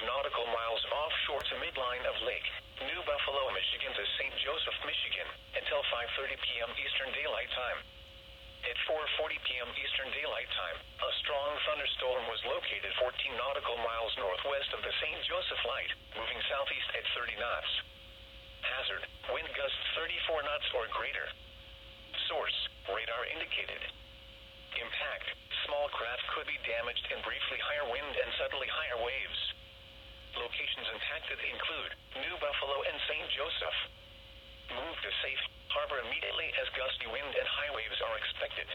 nautical miles offshore to midline of Lake New Buffalo, Michigan to St. Joseph, Michigan, until 5:30 p.m. Eastern Daylight Time. At 4:40 p.m. Eastern Daylight Time, a strong thunderstorm was located 14 nautical miles northwest of the St. Joseph Light, moving southeast at 30 knots. Hazard, wind gusts 34 knots or greater. Source, radar indicated. Impact, small craft could be damaged and briefly higher wind and suddenly higher waves. Locations impacted include New Buffalo and St. Joseph. Move to safe harbor immediately as gusty wind and high waves are expected.